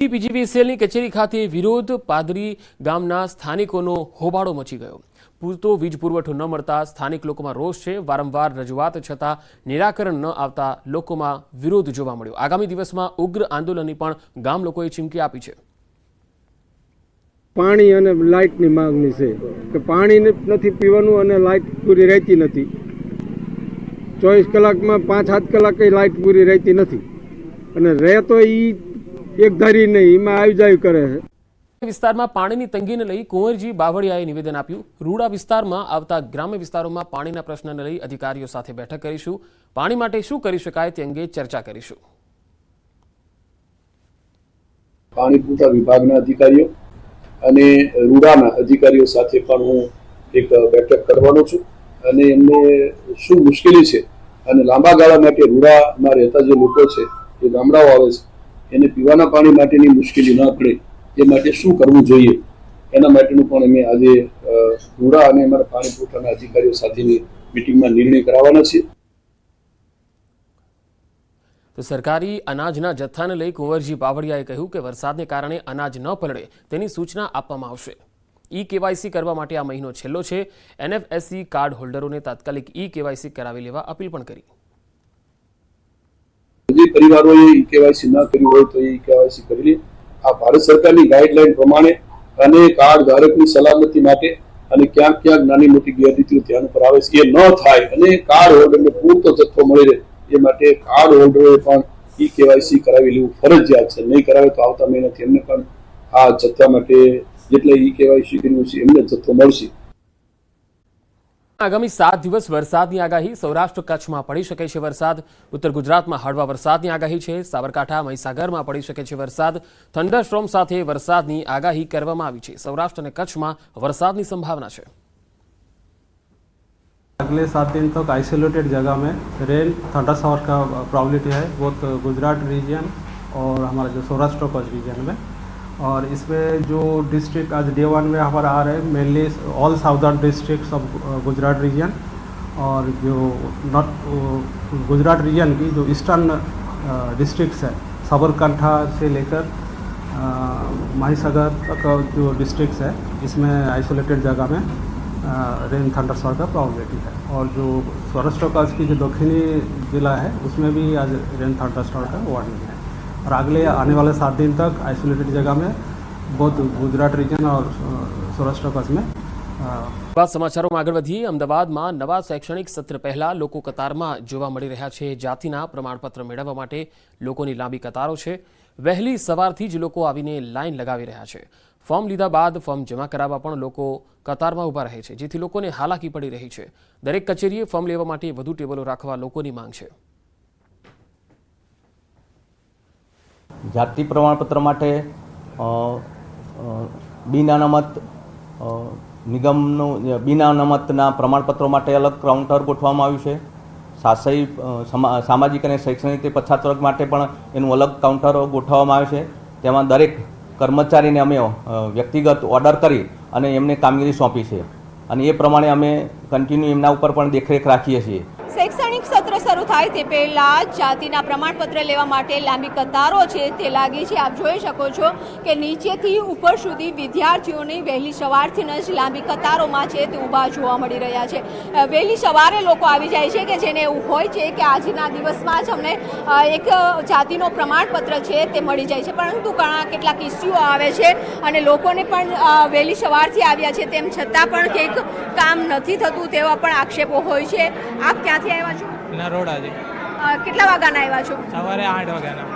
પીજીવીસીએલની કચેરી ખાતે વિરોધ પાદરી ગામના સ્થાનિકોનો હોબાળો મચી ગયો। પૂરતો વીજ પુરવઠો ન મળતા સ્થાનિક લોકોમાં રોષ છે। વારંવાર રજૂઆત છતાં નિરાકરણ ન આવતા લોકોમાં વિરોધ જોવા મળ્યો। આગામી દિવસમાં ઉગ્ર આંદોલનની પણ ગામ લોકોએ ચીમકી આપી છે। પાણી અને લાઇટની માંગણી છે કે પાણી નથી પીવાનું અને લાઇટ પૂરી રહેતી નથી। 24 કલાકમાં 5-7 કલાકે લાઇટ પૂરી રહેતી નથી અને રહે તો એક ધારી નહીં, એમાં આવી જાય કરે છે। વિસ્તારમાં પાણીની તંગીને લઈ કુંવરજી બાવળિયાએ નિવેદન આપ્યું। રૂડા વિસ્તારમાં આવતા ગ્રામ્ય વિસ્તારોમાં પાણીના પ્રશ્નને લઈ અધિકારીઓ સાથે બેઠક કરીશું। પાણી માટે શું કરી શકાય તે અંગે ચર્ચા કરીશું। પાણી પૂરતા વિભાગના અધિકારીઓ અને રૂડાના અધિકારીઓ સાથે પણ હું એક બેઠક કરવાનો છું અને એમને શું મુશ્કેલી છે અને લાંબા ગાળા માટે રૂડામાં રહેતા જે લોકો છે, જે ગામડાઓ આવે છે, એને પીવાના પાણી માટેની મુશ્કેલી ન પડે એ માટે શું કરવું જોઈએ એના માટેનું પણ અમે આજે રૂડા અને અમારા પાણી પુરવઠાના અધિકારીઓ સાથેની મિટિંગમાં નિર્ણય કરાવવાના છીએ। તો સરકારી અનાજના જથ્થાને લઈ કુંવરજી બાવળિયાએ કહ્યું કે વરસાદને કારણે અનાજ ન પલળે તેની સૂચના આપવામાં આવશે। ઈ-કેવાયસી કરવા માટે આ મહિનો છેલ્લો છે। એનએફએસસી કાર્ડ હોલ્ડરોને તાત્કાલિક ઈ-કેવાયસી કરાવી લેવા અપીલ પણ કરી। જે પરિવારોએ ઈ-કેવાયસી ન કર્યું હોય તો ઈ-કેવાયસી કરી લે। આ ભારત સરકારની ગાઈડલાઈન પ્રમાણે અને કાર્ડ ધારકની સલામતી માટે અને ક્યાંક ક્યાંક નાની મોટી ગેરરીતિઓ ધ્યાન પર આવે છે, એ ન થાય અને કાર્ડ હોલ્ડરને પૂરતો જથ્થો મળી રહે એ માટે કાર્ડ હોલ્ડરોએ પણ ઈ-કેવાયસી કરાવી લેવું ફરજિયાત છે। નહીં કરાવે તો આવતા મહિનાથી એમને પણ આ જથ્થા માટે જેટલા ઈ-કેવાયસી કર્યું છે એમને જથ્થો મળશે। આગામી 7 દિવસ વરસાદની આગાહી। સૌરાષ્ટ્ર કચ્છમાં પડી શકે છે વરસાદ। ઉત્તર ગુજરાતમાં હળવા વરસાદની આગાહી છે। સાબરકાંઠા મહીસાગરમાં પડી શકે છે વરસાદ। થંડરસ્ટોર્મ સાથે વરસાદની આગાહી કરવામાં આવી છે। સૌરાષ્ટ્ર અને કચ્છમાં વરસાદની સંભાવના છે। अगले 7 दिन तक आइसोलेटेड जगह में रेन थंडर शावर का प्रॉबिलिटी है, बहुत गुजरात रीजन और हमारा जो सौराष्ट्र कच्छ रीजन में। और इसमें जो डिस्ट्रिक्ट आज डे 1 में हमारा आ रहे हैं mainly all southern districts of Gujarat region और जो नॉर्थ गुजरात रीजन की जो ईस्टर्न डिस्ट्रिक्ट्स है, साबरकांठा से लेकर महीसागर तक जो डिस्ट्रिक्ट्स है, इसमें आइसोलेटेड जगह में रेन थंडर शावर का प्रॉबिलिटी है। और जो सौराष्ट्र कच्छ की जो दक्षिणी जिला है उसमें भी आज रेन थंडर शावर का वार्निंग है। और अगले आने वाले 7 दिन तक आइसोलेटेड जगह में बहुत गुजरात रीजन और सौराष्ट्र कच्छ में। સમાચારોમાં આગળ વધીએ। અમદાવાદમાં નવા શૈક્ષણિક સત્ર પહેલા લોકો કતારમાં જોવા મળી રહ્યા છે। જાતિના પ્રમાણપત્ર મેળવવા માટે લોકોની લાંબી કતારો છે। વહેલી સવારથી જ લોકો આવીને લાઈન લગાવી રહ્યા છે। ફોર્મ લીધા બાદ ફોર્મ જમા કરાવવા પણ લોકો કતારમાં ઊભા રહે છે, જેથી લોકોને હાલાકી પડી રહી છે। દરેક કચેરીએ ફોર્મ લેવા માટે વધુ ટેબલો રાખવા લોકોની માંગ છે। જાતિ પ્રમાણપત્ર માટે બિન અનામત નિગમનું બિન અનામતના પ્રમાણપત્રો માટે અલગ કાઉન્ટર ગોઠવવામાં આવ્યું છે। શાસી સામાજિક અને શૈક્ષણિક પછાત વર્ગ માટે પણ એનું અલગ કાઉન્ટર ગોઠવવામાં આવ્યું છે। તેમાં દરેક કર્મચારીને અમે વ્યક્તિગત ઓર્ડર કરી અને એમને કામગીરી સોંપી છે અને એ પ્રમાણે અમે કન્ટિન્યુ એમના ઉપર પણ દેખરેખ રાખીએ છીએ। શૈક્ષણિક સત્ર શરૂ થાય તે પહેલા જાતિના પ્રમાણપત્ર લેવા માટે લાંબી કતારો છે તે લાગી છે। આપ જોઈ શકો છો કે નીચેથી ઉપર સુધી વિદ્યાર્થીઓની વહેલી સવારથી જ લાંબી કતારોમાં છે તે ઊભા જોવા મળી રહ્યા છે। વહેલી સવારે લોકો આવી જાય છે કે જેને એવું હોય છે કે આજના દિવસમાં જ અમને એક જાતિનો પ્રમાણપત્ર છે તે મળી જાય છે, પરંતુ ઘણા કેટલાક ઇસ્યુઓ આવે છે અને લોકોને પણ વહેલી સવારથી આવ્યા છે તેમ છતાં પણ કંઈક કામ નથી થતું તેવા પણ આક્ષેપો હોય છે। આપ ક્યાંથી આવ્યા છો? નરોડાથી। કેટલા વાગ્યાના આવ્યા છો? સવારે 8 વાગ્યાના।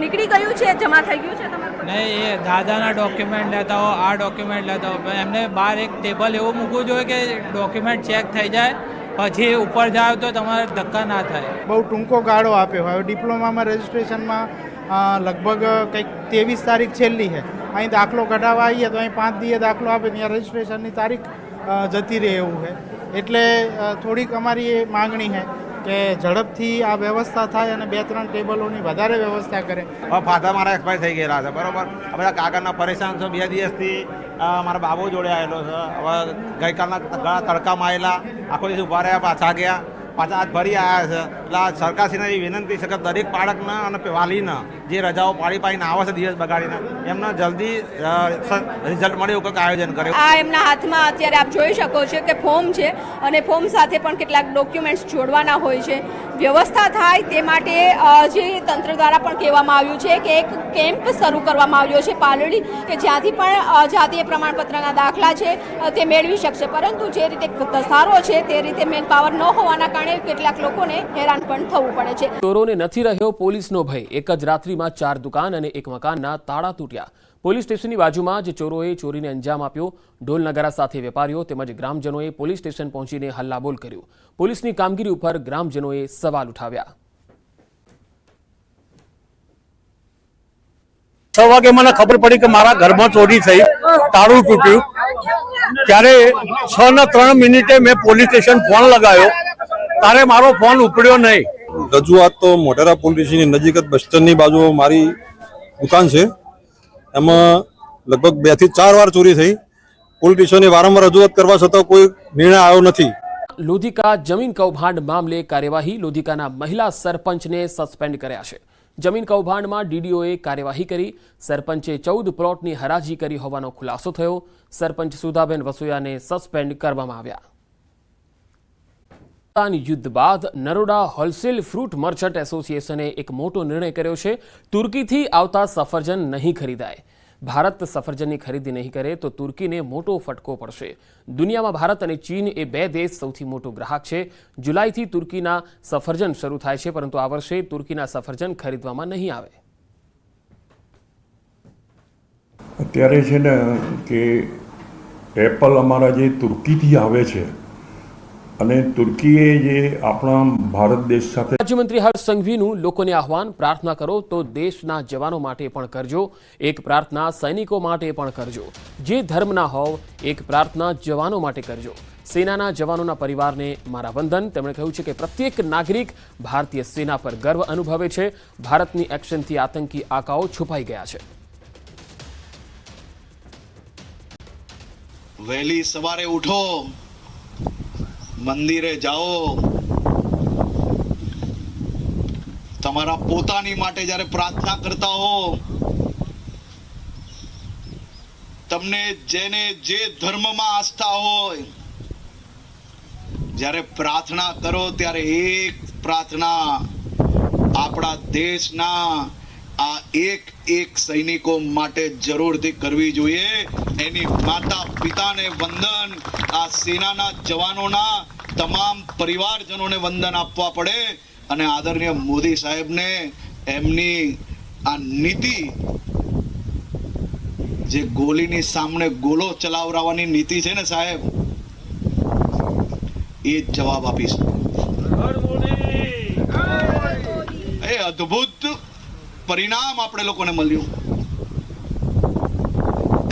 નીકળી ગયું છે, જમા થઈ ગયું છે તમારું? નહીં, એ દાદાના ડોક્યુમેન્ટ લેતા હો, આ ડોક્યુમેન્ટ લેતા હો, એમને બહાર એક ટેબલ એવું મૂકવું જોઈએ કે ડોક્યુમેન્ટ ચેક થઈ જાય પછી ઉપર જાવ તો તમારે ધક્કા ના થાય। બહુ ટૂંકો ગાળો આપ્યો હવે। ડિપ્લોમામાં રજિસ્ટ્રેશનમાં લગભગ કંઈક 23 તારીખ છેલ્લી છે। અહીં દાખલો કઢાવવા આવીએ તો અહીં 5 દિવસે દાખલો આપે, ત્યાં રજિસ્ટ્રેશનની તારીખ જતી રહે એવું છે। એટલે થોડીક અમારી એ માગણી છે કે ઝડપથી આ વ્યવસ્થા થાય અને 2-3 ટેબલોની વધારે વ્યવસ્થા કરે। હવે ફાધર મારા એક્સપાયર થઈ ગયેલા છે, બરાબર। બધા કાકાના પરેશાન છો। 2 દિવસથી મારા બાબુ જોડે આવેલો છે। હવે ગઈકાલના ઘણા તડકામાં આવેલા, આખો દિવસ ઊભા રહ્યા, પાછા ગયા, પાછા આજ ફરી આવ્યા છે। એટલે સરકારશ્રીને એવી વિનંતી છે કે દરેક બાળકને અને વાલીને જે રજાઓ પાડીને આવે છે દિવસ બગાડીને એમને જલ્દી રિઝલ્ટ મળે એવું કંઈક આયોજન કર્યું. આ એમના હાથમાં અત્યારે આપ જોઈ શકો છો કે ફોર્મ છે અને ફોર્મ સાથે પણ કેટલાક ડોક્યુમેન્ટ્સ જોડવાના હોય છે. વ્યવસ્થા થાય તે માટે જે તંત્ર દ્વારા પણ કહેવામાં આવ્યું છે કે એક કેમ્પ શરૂ કરવામાં આવ્યો છે પાલડી, કે જ્યાંથી પણ જાતીય પ્રમાણપત્રના દાખલા છે તે મેળવી શકશે. પરંતુ જે રીતે ધસારો છે તે રીતે મેન પાવર ન હોવાના કારણે કેટલાક લોકોને હેરાન પણ થવું પડે છે. ચોરોને નથી રહ્યો પોલીસનો ભય. એક જ રાત્રિમાં 4 દુકાન અને એક મકાનના તાળા તૂટ્યા. પોલીસ સ્ટેશનની બાજુમાં જ ચોરોએ ચોરીને અંજામ આપ્યો. ઢોલ નગારા સાથે વેપારીઓ તેમજ ગ્રામજનોએ પોલીસ સ્ટેશન પહોંચીને હલ્લાબોલ કર્યું. પોલીસની કામગીરી ઉપર ગ્રામજનોએ સવાલ ઉઠાવ્યા. 6 વાગે મને ખબર પડી કે મારા ઘરમાં ચોરી થઈ, તાળું તૂટ્યું. ત્યારે 6:03 મેં પોલીસ સ્ટેશન ફોન લગાવ્યો, તારે મારો ફોન ઉપડ્યો નહીં. રજૂઆત તો મોઢેરા પોલીસ સ્ટેશનની નજીક જ બસ સ્ટેન્ડની બાજુ મારી દુકાન છે, એમાં લગભગ 2 થી 4 વાર ચોરી થઈ. પોલીસ સ્ટેશને વારંવાર રજૂઆત કરવા છતાં કોઈ નિર્ણય આવ્યો નથી. લોધિકા જમીન કૌભાંડ મામલે કાર્યવાહી. લોધિકાના મહિલા સરપંચને સસ્પેન્ડ કર્યા છે. જમીન કૌભાંડમાં ડીડીઓએ કાર્યવાહી કરી. સરપંચે 14 પ્લોટની હરાજી કરી હોવાનો ખુલાસો થયો. સરપંચ સુધાબેન વસોયાને સસ્પેન્ડ કરવામાં આવ્યા. યુદ્ધ બાદ નરોડા હોલસેલ ફ્રૂટ મર્ચન્ટ એસોસિએશને એક મોટો નિર્ણય કર્યો છે. તુર્કીથી આવતા સફરજન નહીં ખરીદાય. ભારત સફરજનની ખરીદી નહીં કરે તો તુર્કીને મોટો ફટકો પડશે. દુનિયામાં ભારત અને ચીન એ 2 દેશ સૌથી મોટો ગ્રાહક છે. જુલાઈથી તુર્કીના સફરજન શરૂ થાય છે, પરંતુ આ વર્ષે તુર્કીના સફરજન ખરીદવામાં નહીં આવે. અત્યારે છે ને કે એપલ અમારા જે તુર્કીથી આવે છે અને તુર્કીએ જે આપણા ભારત દેશ સાથે. રાજ્યમંત્રી હર્ષ સંઘવીનું લોકોને આહવાન, પ્રાર્થના કરો તો દેશના જવાનો માટે પણ કરજો. એક પ્રાર્થના સૈનિકો માટે પણ કરજો. જે ધર્મના હોવ, એક પ્રાર્થના જવાનો માટે કરજો. સેનાના જવાનોના પરિવારને મારા વંદન. તેમણે કહ્યું છે કે પ્રત્યેક નાગરિક ભારતીય સેના પર ગર્વ અનુભવે છે. ભારતની એક્શનથી આતંકી આકાઓ છુપાઈ ગયા છે. વહેલી સવારે ઉઠો, મંદિરે જાઓ, તમારા પોતાની માટે જ્યારે પ્રાર્થના કરતા હો, તમને જેને જે ધર્મમાં આસ્થા હોય, જ્યારે પ્રાર્થના કરો ત્યારે એક પ્રાર્થના આપણા દેશના આ એક સૈનિકો માટે જરૂરથી કરવી જોઈએ. એની માતા પિતાને વંદન, આ સેનાના જવાનોના તમામ પરિવારજનોને વંદન આપવા પડે. અને આદરણીય મોદી સાહેબને એમની આ નીતિ, જે ગોલીની સામે ગોલો ચલાવવાની નીતિ છે ને સાહેબ, એ જવાબ આપીશ. એ અદ્ભુત પરિણામ આપણે લોકોને મળ્યું.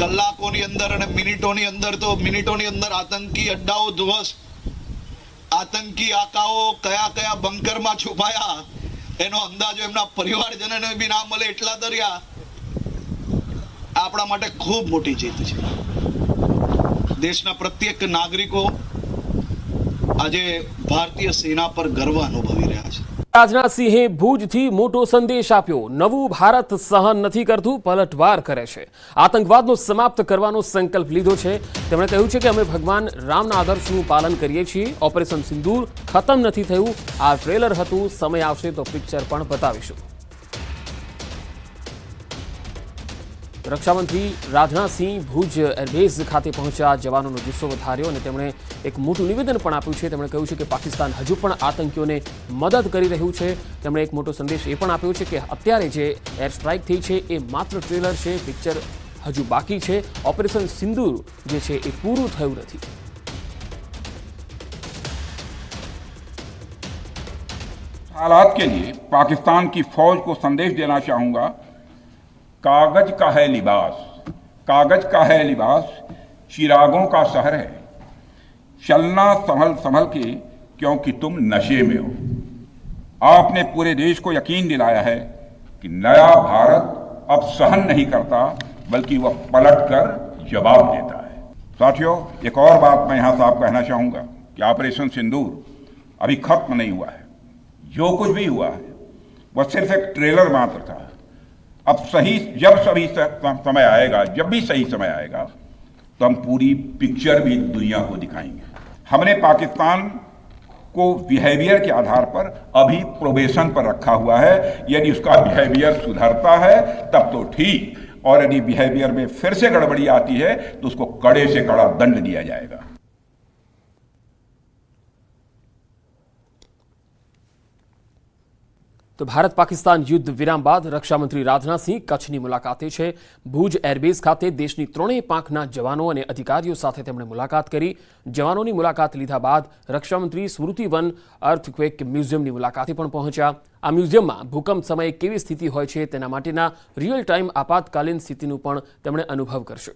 કલાકોની અંદર અને મિનિટોની અંદર આતંકી અડ્ડાઓ ધ્વસ્ત, આતંકી આકાઓ કયા બંકરમાં છુપાયા એનો અંદાજો એમના પરિવારજનોને બી ના મળે એટલા દરિયા. આપણા માટે ખૂબ મોટી જીત છે. દેશના પ્રત્યેક નાગરિકો આજે ભારતીય સેના પર ગર્વ અનુભવી રહ્યા છે. રાજનાથસિંહે ભુજથી મોટો સંદેશ આપ્યો. નવું ભારત સહન નથી કરતું, પલટવાર કરે છે. આતંકવાદનો સમાપ્ત કરવાનો સંકલ્પ લીધો છે. તેમણે કહ્યું છે કે અમે ભગવાન રામના આદર્શનું પાલન કરીએ છીએ. ઓપરેશન સિંદૂર ખતમ નથી થયું. આ ટ્રેલર હતું. સમય આવશે તો પિક્ચર પણ બતાવીશું. રક્ષામંત્રી રાજનાથસિંહ ભુજ એરબેઝ ખાતે પહોંચ્યા. જવાનોનો જુસ્સો વધાર્યો અને તેમણે એક મોટું નિવેદન પણ આપ્યું છે. તેમણે કહ્યું છે કે પાકિસ્તાન હજુ પણ આતંકીઓને મદદ કરી રહ્યું છે. તેમણે એક મોટો સંદેશ એ પણ આપ્યો છે કે અત્યારે જે એર સ્ટ્રાઇક થઈ છે એ માત્ર ટ્રેલર છે, પિક્ચર હજુ બાકી છે. ઓપરેશન સિંદૂર જે છે એ પૂરું થયું નથી. हालात के लिए पाकिस्तान की फौज को संदेश देना चाहूँगा, कागज का है लिबास, कागज का है लिबास, चिरागों का शहर है, चलना संभल संभल के क्योंकि तुम नशे में हो। आपने पूरे देश को यकीन दिलाया है कि नया भारत अब सहन नहीं करता बल्कि वह पलटकर जवाब देता है। साथियों, एक और बात मैं यहाँ साफ कहना चाहूँगा कि ऑपरेशन सिंदूर अभी खत्म नहीं हुआ है। जो कुछ भी हुआ है वह सिर्फ एक ट्रेलर मात्र था। अब समय आएगा, जब भी सही समय आएगा तो हम पूरी पिक्चर भी दुनिया को दिखाएंगे। हमने पाकिस्तान को बिहेवियर के आधार पर अभी प्रोबेशन पर रखा हुआ है। यदि उसका बिहेवियर सुधरता है तब तो ठीक, और यदि बिहेवियर में फिर से गड़बड़ी आती है तो उसको कड़े से कड़ा दंड दिया जाएगा। તો ભારત પાકિસ્તાન યુદ્ધ વિરામ બાદ રક્ષામંત્રી રાજનાથ સિંહ કચ્છની મુલાકાતે છે। ભુજ એરબેઝ ખાતે દેશની ત્રણેય પાંખના જવાનો અને અધિકારીઓ સાથે તેમણે મુલાકાત કરી। જવાનોની મુલાકાત લીધા બાદ રક્ષામંત્રી સ્મૃતિવન અર્થક્વેક મ્યુઝિયમની મુલાકાતે પણ પહોંચ્યા। આ મ્યુઝિયમમાં ભૂકંપ સમયે કેવી સ્થિતિ હોય છે તેના માટેના રિયલ ટાઈમ આપાતકાલીન સ્થિતિનું પણ તેમણે અનુભવ કરશે।